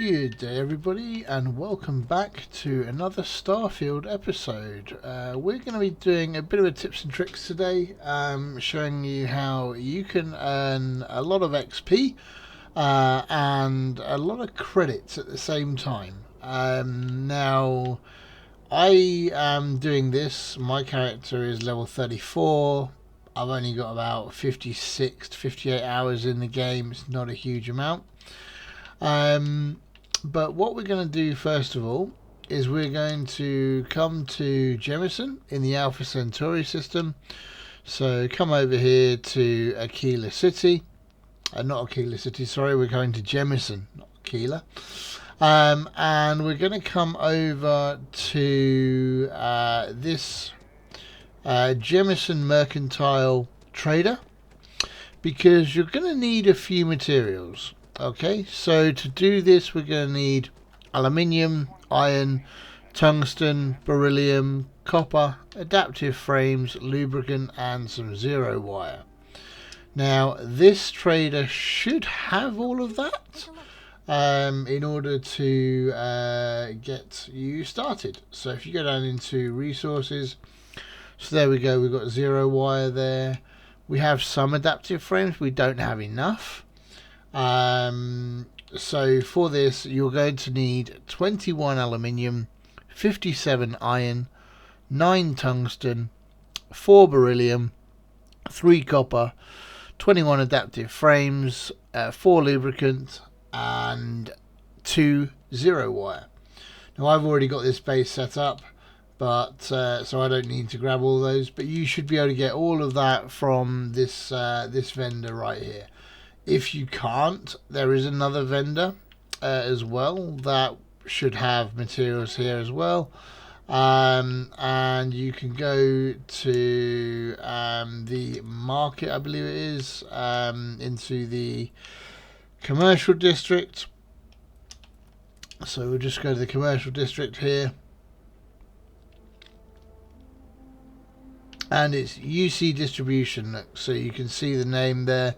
Good day everybody, and welcome back to another Starfield episode. We're going to be doing a bit of a tips and tricks today, showing you how you can earn a lot of XP and a lot of credits at the same time. Now, I am doing this. My character is level 34. I've only got about 56 to 58 hours in the game. It's not a huge amount. But what we're going to do first of all is we're going to come to Jemison in the Alpha Centauri system. So come over here to Aquila City. Not Aquila City, sorry, we're going to Jemison, not Aquila. And we're going to come over to this Jemison Mercantile Trader, because you're going to need a few materials. Okay, so to do this we're going to need aluminium, iron, tungsten, beryllium, copper, adaptive frames, lubricant and some zero wire. Now this trader should have all of that in order to get you started. So if you go down into resources, so there we go, we've got zero wire there. We have some adaptive frames, we don't have enough. So for this you're going to need 21 aluminium, 57 iron, 9 tungsten, 4 beryllium, 3 copper, 21 adaptive frames, 4 lubricant and 2 zero wire. Now I've already got this base set up, but so I don't need to grab all those, but you should be able to get all of that from this this vendor right here. If you can't, there is another vendor as well that should have materials here as well, and you can go to the market, I believe it is, into the commercial district. So we'll just go to the commercial district here, and it's UC Distribution. So you can see the name there.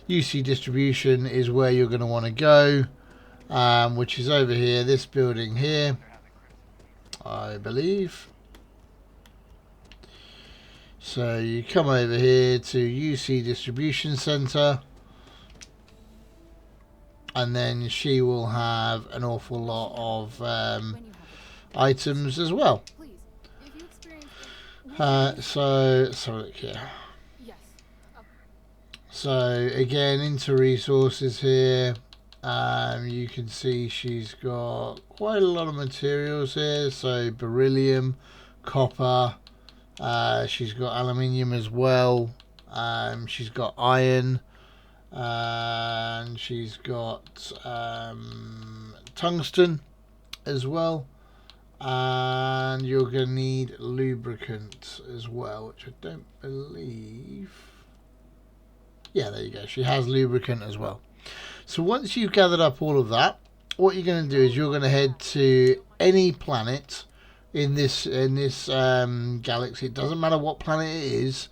UC Distribution is where you're going to want to go, which is over here, this building here, I believe. So you come over here to UC Distribution Center, and then she will have an awful lot of items as well. So let's look here. So again, into resources here, you can see she's got quite a lot of materials here. So beryllium, copper, she's got aluminium as well, she's got iron, and she's got tungsten as well, and you're going to need lubricant as well, which I don't believe. Yeah, there you go. She has lubricant as well. So once you've gathered up all of that, what you're going to do is you're going to head to any planet in this galaxy. It doesn't matter what planet it is,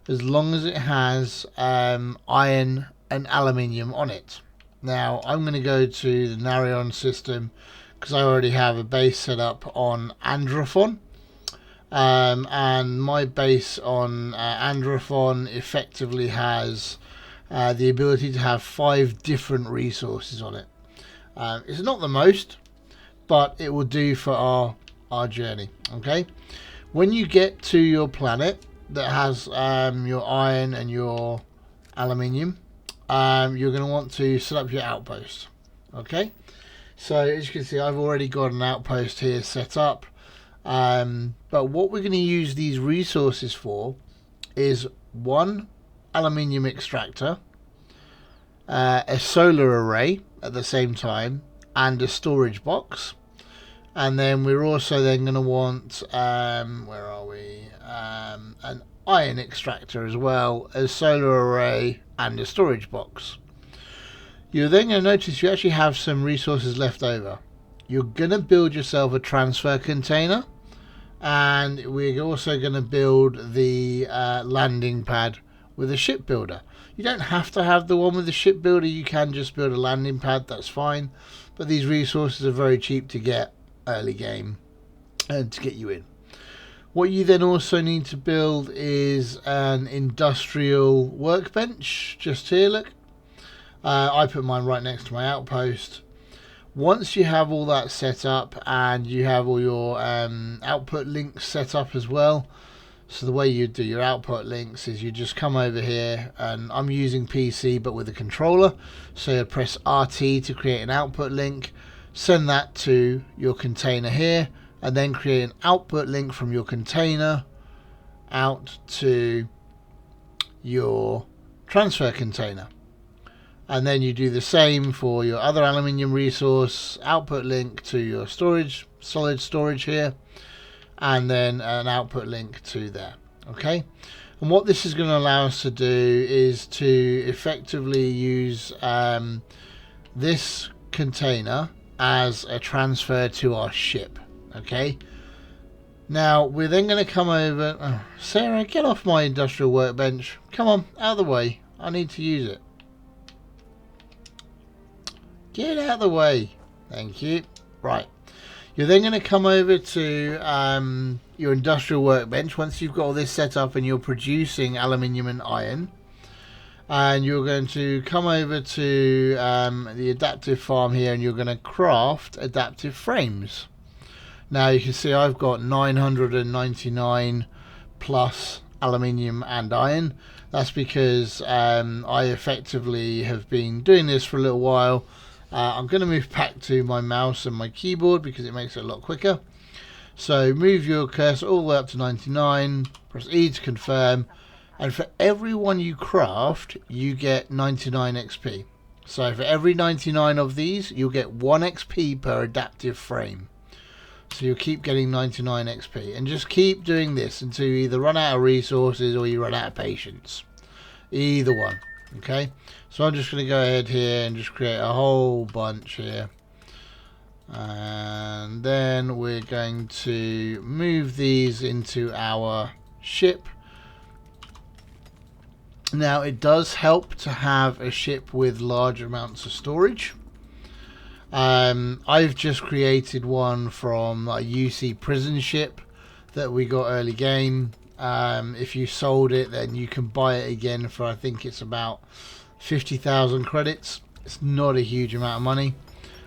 as long as it has iron and aluminium on it. Now I'm going to go to the Narion system because I already have a base set up on Androphon. And my base on Androphon effectively has the ability to have 5 different resources on it. It's not the most, but it will do for our journey. Okay, when you get to your planet that has your iron and your aluminium, you're going to want to set up your outpost. Okay, so as you can see, I've already got an outpost here set up. But what we're going to use these resources for is 1 aluminium extractor, a solar array at the same time, and a storage box. And then we're also then going to want where are we, an iron extractor as well, a solar array and a storage box. You're then going to notice you actually have some resources left over. You're going to build yourself a transfer container, and we're also going to build the landing pad with a ship builder. You don't have to have the one with the ship builder. You can just build a landing pad. That's fine. But these resources are very cheap to get early game and to get you in. What you then also need to build is an industrial workbench. Just here, look. I put mine right next to my outpost. Once you have all that set up and you have all your output links set up as well, so the way you do your output links is you just come over here, and I'm using PC but with a controller, so you press RT to create an output link, send that to your container here, and then create an output link from your container out to your transfer container. And then you do the same for your other aluminium resource, output link to your storage, solid storage here, and then an output link to there. Okay, and what this is going to allow us to do is to effectively use this container as a transfer to our ship. Okay, now we're then going to come over. Oh, Sarah, get off my industrial workbench. Come on, out of the way. I need to use it. Get out of the way. Thank you. Right. You're then going to come over to your industrial workbench once you've got all this set up and you're producing aluminium and iron. And you're going to come over to the adaptive farm here, and you're going to craft adaptive frames. Now you can see I've got 999 plus aluminium and iron. That's because I effectively have been doing this for a little while. I'm going to move back to my mouse and my keyboard because it makes it a lot quicker. So move your cursor all the way up to 99, press E to confirm, and for every one you craft you get 99 XP. So for every 99 of these you'll get 1 XP per adaptive frame. So you'll keep getting 99 XP, and just keep doing this until you either run out of resources or you run out of patience. Either one. Okay, so I'm just going to go ahead here and just create a whole bunch here, and then we're going to move these into our ship. Now it does help to have a ship with large amounts of storage. I've just created one from a UC prison ship that we got early game. If you sold it, then you can buy it again for, I think it's about 50,000 credits. It's not a huge amount of money.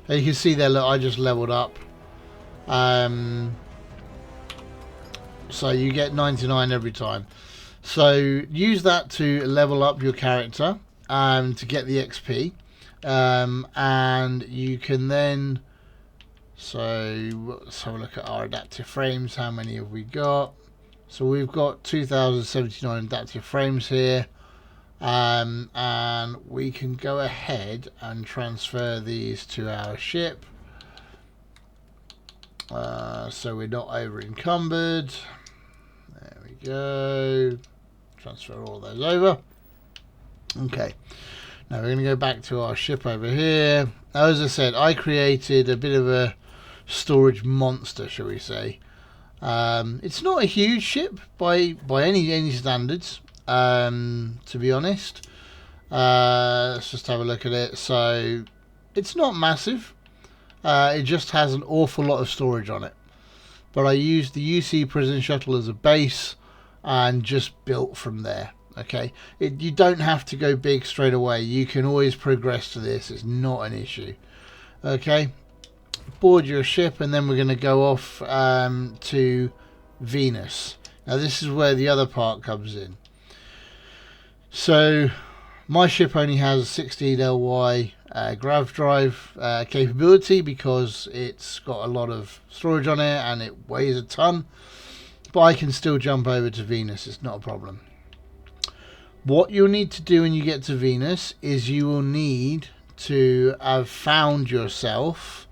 You can see there, look, I just leveled up. So you get 99 every time. So use that to level up your character to get the XP. And you can then, so let's have a look at our adaptive frames. How many have we got? So we've got 2079 adaptive frames here, and we can go ahead and transfer these to our ship, so we're not over encumbered. There we go. Transfer all those over. Okay, now we're going to go back to our ship over here. As I said, I created a bit of a storage monster, shall we say. It's not a huge ship by any standards, to be honest. Let's just have a look at it. So it's not massive. It just has an awful lot of storage on it. But I used the UC prison shuttle as a base and just built from there. Okay, you don't have to go big straight away. You can always progress to this. It's not an issue. Okay. Board your ship, and then we're going to go off to Venus. Now this is where the other part comes in. So my ship only has 16 LY grav drive capability because it's got a lot of storage on it and it weighs a ton, but I can still jump over to Venus. It's not a problem. What you'll need to do when you get to Venus is you will need to have found yourself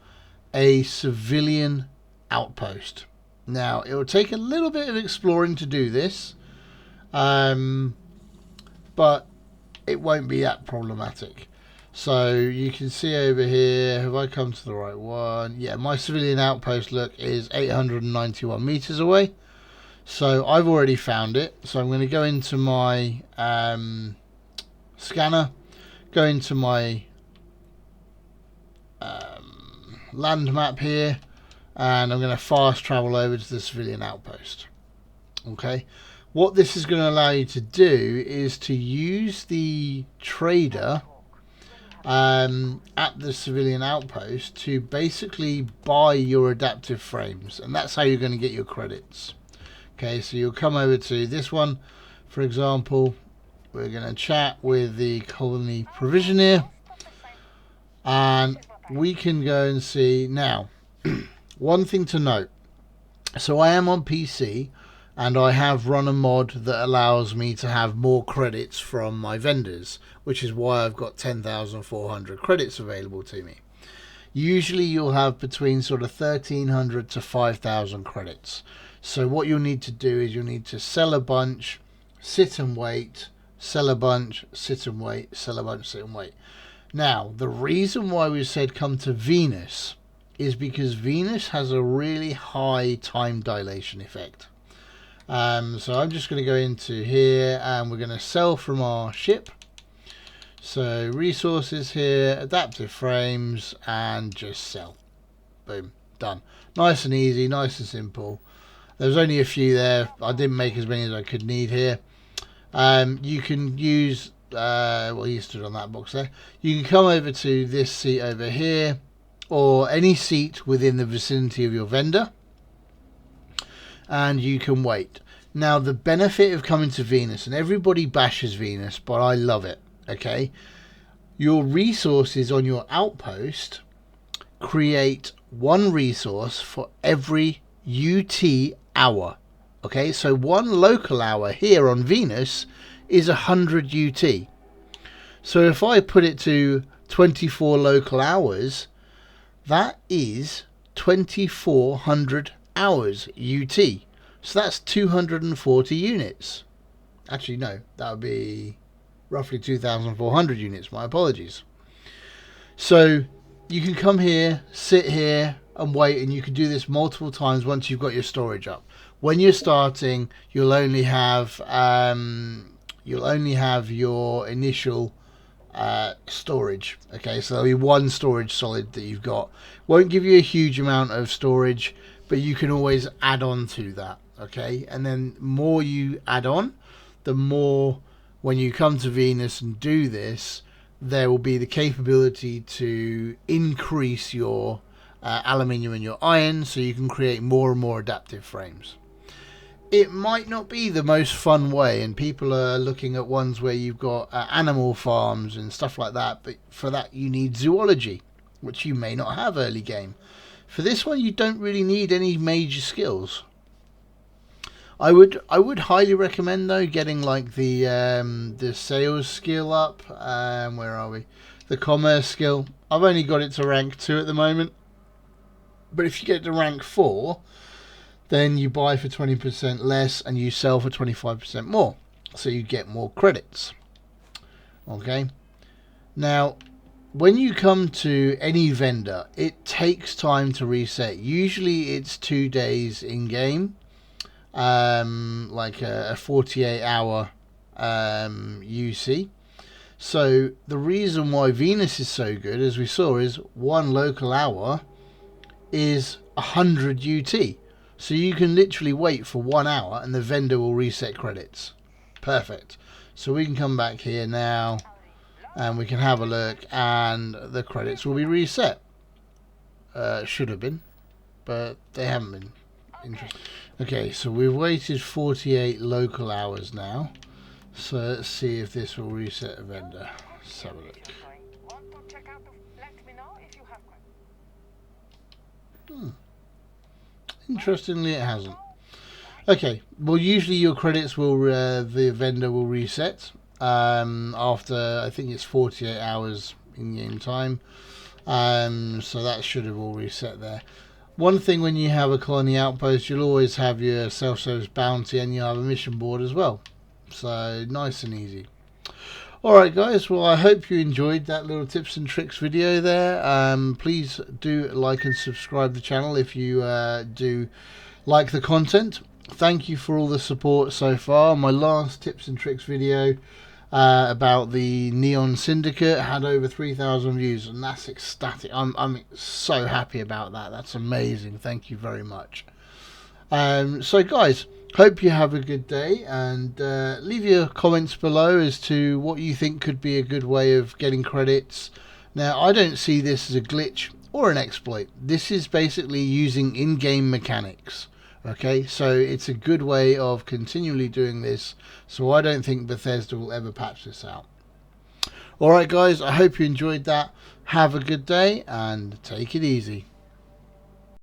a civilian outpost. Now it will take a little bit of exploring to do this, but it won't be that problematic. So you can see over here, have I come to the right one? Yeah, my civilian outpost, look, is 891 meters away. So I've already found it. So I'm going to go into my scanner, go into my land map here, and I'm going to fast travel over to the civilian outpost. Okay, what this is going to allow you to do is to use the trader at the civilian outpost to basically buy your adaptive frames, and that's how you're going to get your credits. Okay, so you'll come over to this one, for example. We're going to chat with the colony provisioner, and we can go and see now. One thing to note, so I am on PC and I have run a mod that allows me to have more credits from my vendors, which is why I've got 10,400 credits available to me. Usually you'll have between sort of 1,300 to 5,000 credits. So what you'll need to do is you'll need to sell a bunch, sit and wait, sell a bunch, sit and wait, sell a bunch, sit and wait. Now, the reason why we said come to Venus is because Venus has a really high time dilation effect. So I'm just going to go into here and we're going to sell from our ship. So resources here, adaptive frames, and just sell. Boom, done. Nice and easy, nice and simple. There's only a few there. I didn't make as many as I could need here. You can use, well, he stood on that box there. You can come over to this seat over here, or any seat within the vicinity of your vendor, and you can wait. Now, the benefit of coming to Venus, and everybody bashes Venus, but I love it, okay? Your resources on your outpost create one resource for every UT hour, okay? So one local hour here on Venus is 100 UT. So if I put it to 24 local hours, that is 2,400 hours UT. So that's 240 units. Actually, no, that would be roughly 2,400 units. My apologies. So you can come here, sit here and wait, and you can do this multiple times once you've got your storage up. When you're starting, you'll only have your initial storage. Okay, so there'll be one storage solid that you've got. Won't give you a huge amount of storage, but you can always add on to that. Okay, and then more you add on, the more, when you come to Venus and do this, there will be the capability to increase your aluminium and your iron, so you can create more and more adaptive frames. It might not be the most fun way, and people are looking at ones where you've got animal farms and stuff like that, but for that you need zoology, which you may not have early game. For this one, you don't really need any major skills. I would highly recommend though getting like the sales skill up. Where are we? The commerce skill. I've only got it to rank 2 at the moment, but if you get to rank 4, then you buy for 20% less and you sell for 25% more, so you get more credits. Okay. Now, when you come to any vendor, it takes time to reset. Usually it's 2 days in game. Like a 48-hour UC. So the reason why Venus is so good, as we saw, is one local hour is 100 UT. So you can literally wait for 1 hour and the vendor will reset credits. Perfect. So we can come back here now and we can have a look, and the credits will be reset. Should have been, but they haven't been. Interesting. Okay, so we've waited 48 local hours now. So let's see if this will reset a vendor. Let's have a look. Interestingly, it hasn't. Okay, well, usually your credits will, the vendor will reset after, I think it's 48 hours in game time. So that should have all reset there. One thing, when you have a colony outpost, you'll always have your self-service bounty and you'll have a mission board as well. So nice and easy. Alright guys, well, I hope you enjoyed that little tips and tricks video there. Please do like and subscribe the channel if you do like the content. Thank you for all the support so far. My last tips and tricks video about the Neon Syndicate. It had over 3,000 views, and that's ecstatic. I'm so happy about that. That's amazing. Thank you very much. So guys, hope you have a good day, and leave your comments below as to what you think could be a good way of getting credits. Now, I don't see this as a glitch or an exploit. This is basically using in-game mechanics. Okay, so it's a good way of continually doing this, so I don't think Bethesda will ever patch this out. Alright guys, I hope you enjoyed that. Have a good day and take it easy.